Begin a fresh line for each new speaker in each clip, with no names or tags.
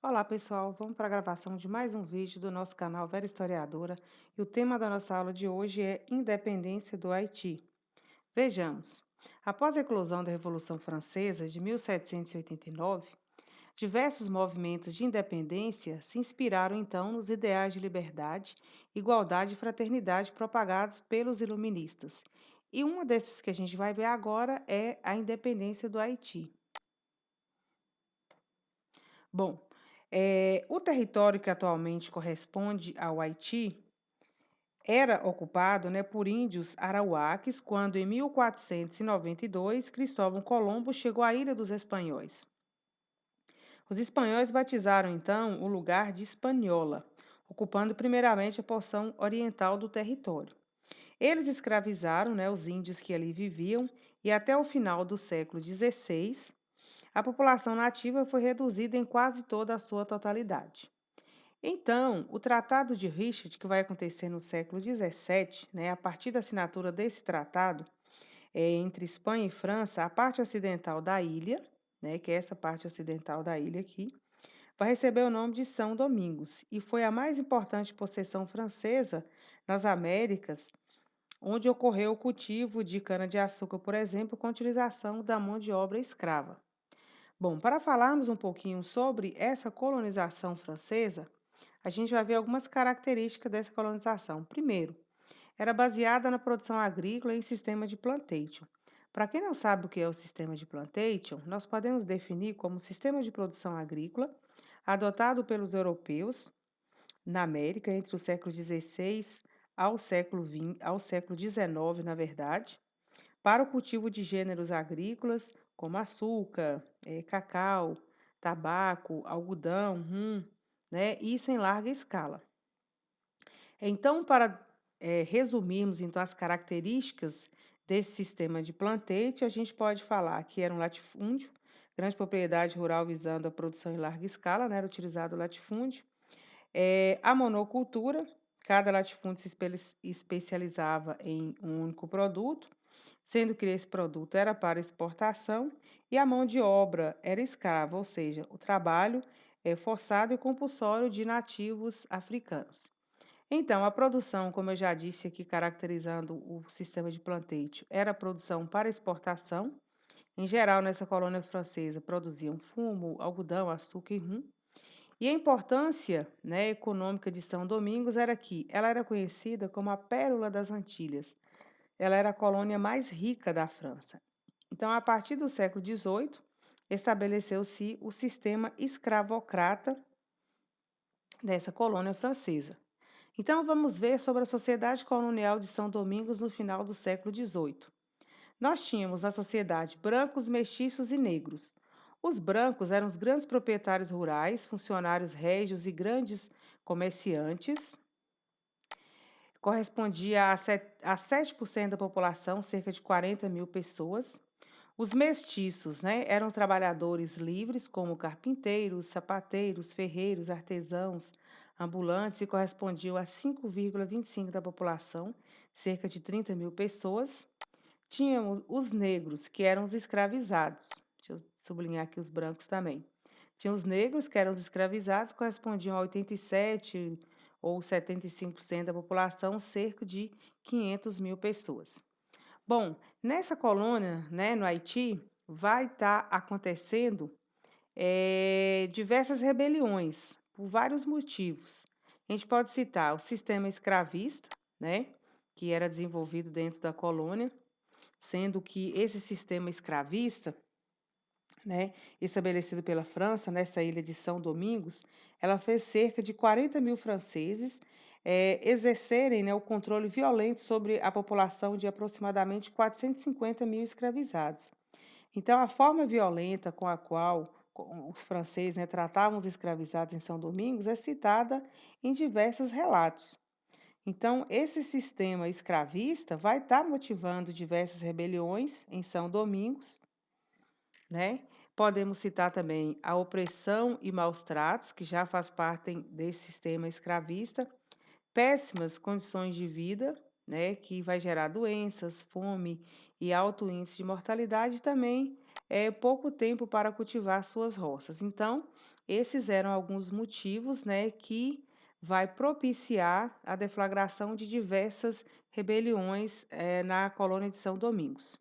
Olá, pessoal. Vamos para a gravação de mais um vídeo do nosso canal Vera Historiadora. E o tema da nossa aula de hoje é Independência do Haiti. Vejamos. Após a eclosão da Revolução Francesa de 1789, diversos movimentos de independência se inspiraram então nos ideais de liberdade, igualdade e fraternidade propagados pelos iluministas. E um desses que a gente vai ver agora é a independência do Haiti. Bom, o território que atualmente corresponde ao Haiti era ocupado, né, por índios arauáques quando, em 1492, Cristóvão Colombo chegou à Ilha dos Espanhóis. Os espanhóis batizaram, então, o lugar de Hispaniola, ocupando primeiramente a porção oriental do território. Eles escravizaram, né, os índios que ali viviam e, até o final do século XVI, a população nativa foi reduzida em quase toda a sua totalidade. Então, o Tratado de Richard, que vai acontecer no século XVII, né, a partir da assinatura desse tratado, entre Espanha e França, a parte ocidental da ilha, né, que é essa parte ocidental da ilha aqui, vai receber o nome de São Domingos e foi a mais importante possessão francesa nas Américas, onde ocorreu o cultivo de cana-de-açúcar, por exemplo, com a utilização da mão de obra escrava. Bom, para falarmos um pouquinho sobre essa colonização francesa, a gente vai ver algumas características dessa colonização. Primeiro, era baseada na produção agrícola em sistema de plantation. Para quem não sabe o que é o sistema de plantation, nós podemos definir como sistema de produção agrícola adotado pelos europeus na América entre o século XVI ao século XX, ao século XIX, na verdade, para o cultivo de gêneros agrícolas como açúcar, cacau, tabaco, algodão, né? Isso em larga escala. Então, para resumirmos então as características desse sistema de plantete, a gente pode falar que era um latifúndio, grande propriedade rural visando a produção em larga escala, né? Era utilizado o latifúndio. A monocultura, cada latifúndio se especializava em um único produto, sendo que esse produto era para exportação, e a mão de obra era escrava, ou seja, o trabalho forçado e compulsório de nativos africanos. Então, a produção, como eu já disse aqui, caracterizando o sistema de plantation, era a produção para exportação. Em geral, nessa colônia francesa, produziam fumo, algodão, açúcar e rum. E a importância, né, econômica de São Domingos era que ela era conhecida como a Pérola das Antilhas. Ela era a colônia mais rica da França. Então, a partir do século XVIII, estabeleceu-se o sistema escravocrata dessa colônia francesa. Então, vamos ver sobre a sociedade colonial de São Domingos no final do século XVIII. Nós tínhamos na sociedade brancos, mestiços e negros. Os brancos eram os grandes proprietários rurais, funcionários régios e grandes comerciantes. Correspondia a 7% da população, cerca de 40 mil pessoas. Os mestiços, né, eram trabalhadores livres, como carpinteiros, sapateiros, ferreiros, artesãos, ambulantes, e correspondiam a 5,25% da população, cerca de 30 mil pessoas. Tínhamos os negros, que eram os escravizados. Deixa eu sublinhar aqui os brancos também. Tinha os negros, que eram os escravizados, correspondiam a 87 ou 75% da população, cerca de 500 mil pessoas. Bom, nessa colônia, né, no Haiti, vai estar acontecendo diversas rebeliões, por vários motivos. A gente pode citar o sistema escravista, né, que era desenvolvido dentro da colônia, sendo que esse sistema escravista, né, estabelecido pela França nessa ilha de São Domingos, ela fez cerca de 40 mil franceses exercerem, né, o controle violento sobre a população de aproximadamente 450 mil escravizados. Então, a forma violenta com a qual os franceses, né, tratavam os escravizados em São Domingos é citada em diversos relatos. Então, esse sistema escravista vai estar motivando diversas rebeliões em São Domingos, né? Podemos citar também a opressão e maus tratos, que já faz parte desse sistema escravista, péssimas condições de vida, né, que vai gerar doenças, fome e alto índice de mortalidade, e também pouco tempo para cultivar suas roças. Então, esses eram alguns motivos, né, que vai propiciar a deflagração de diversas rebeliões, na colônia de São Domingos.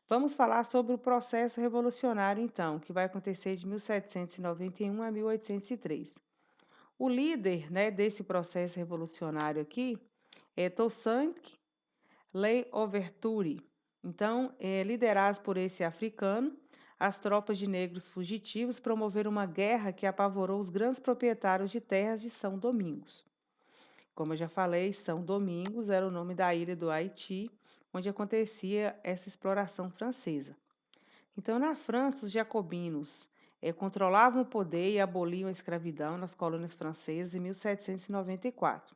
Vamos falar sobre o processo revolucionário, então, que vai acontecer de 1791 a 1803. O líder, né, desse processo revolucionário aqui é Toussaint Louverture. Então, liderados por esse africano, as tropas de negros fugitivos promoveram uma guerra que apavorou os grandes proprietários de terras de São Domingos. Como eu já falei, São Domingos era o nome da ilha do Haiti, onde acontecia essa exploração francesa. Então, na França, os jacobinos controlavam o poder e aboliam a escravidão nas colônias francesas em 1794.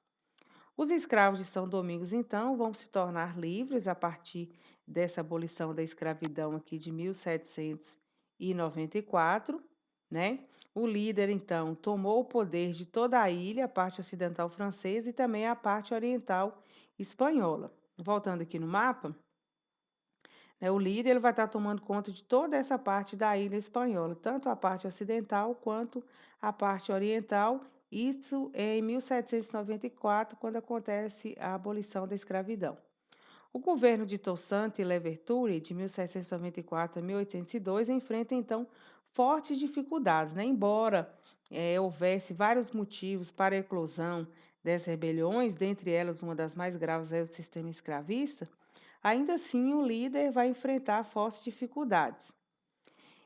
Os escravos de São Domingos, então, vão se tornar livres a partir dessa abolição da escravidão aqui de 1794, né? O líder, então, tomou o poder de toda a ilha, a parte ocidental francesa e também a parte oriental espanhola. Voltando aqui no mapa, né, o líder ele vai estar tomando conta de toda essa parte da ilha espanhola, tanto a parte ocidental quanto a parte oriental. Isso é em 1794, quando acontece a abolição da escravidão. O governo de Toussaint Louverture, de 1794 a 1802, enfrenta então fortes dificuldades, né? Embora houvesse vários motivos para a eclosão dessas rebeliões, dentre elas uma das mais graves é o sistema escravista, ainda assim o líder vai enfrentar fortes dificuldades.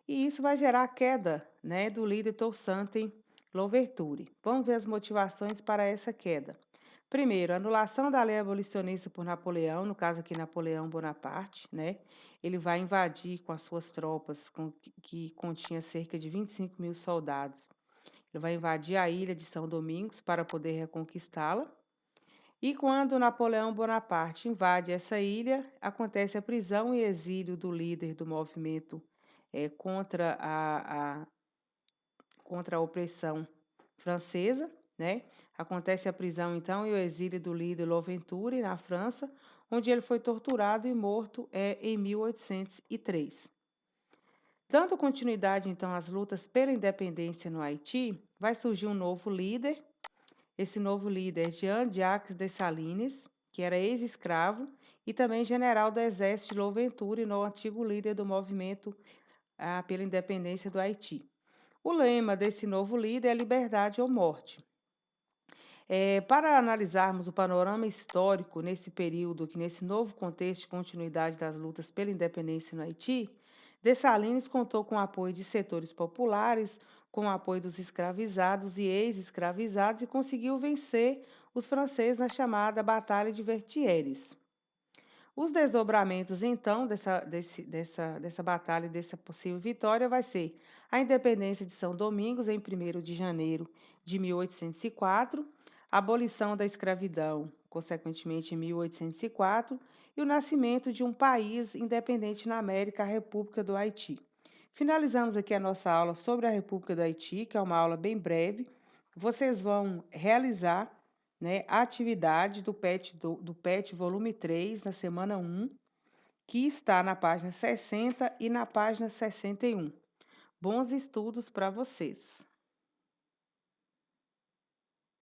E isso vai gerar a queda, né, do líder Toussaint Louverture. Vamos ver as motivações para essa queda. Primeiro, anulação da lei abolicionista por Napoleão, no caso aqui Napoleão Bonaparte, né? Ele vai invadir com as suas tropas, que continha cerca de 25 mil soldados. Ele vai invadir a ilha de São Domingos para poder reconquistá-la. E quando Napoleão Bonaparte invade essa ilha, acontece a prisão e exílio do líder do movimento contra a opressão francesa, né? Acontece a prisão, então, e o exílio do líder Louverture na França, onde ele foi torturado e morto em 1803. Dando continuidade, então, às lutas pela independência no Haiti, vai surgir um novo líder. Esse novo líder é Jean-Jacques Dessalines, que era ex-escravo e também general do exército de Louverture, no antigo líder do movimento pela independência do Haiti. O lema desse novo líder é liberdade ou morte. Para analisarmos o panorama histórico nesse período, nesse novo contexto de continuidade das lutas pela independência no Haiti, Dessalines contou com o apoio de setores populares, com o apoio dos escravizados e ex-escravizados e conseguiu vencer os franceses na chamada Batalha de Vertières. Os desdobramentos, então, dessa batalha e dessa possível vitória vai ser a independência de São Domingos em 1º de janeiro de 1804, a abolição da escravidão, consequentemente, em 1804, e o nascimento de um país independente na América, a República do Haiti. Finalizamos aqui a nossa aula sobre a República do Haiti, que é uma aula bem breve. Vocês vão realizar, né, a atividade do PET volume 3, na semana 1, que está na página 60 e na página 61. Bons estudos para vocês!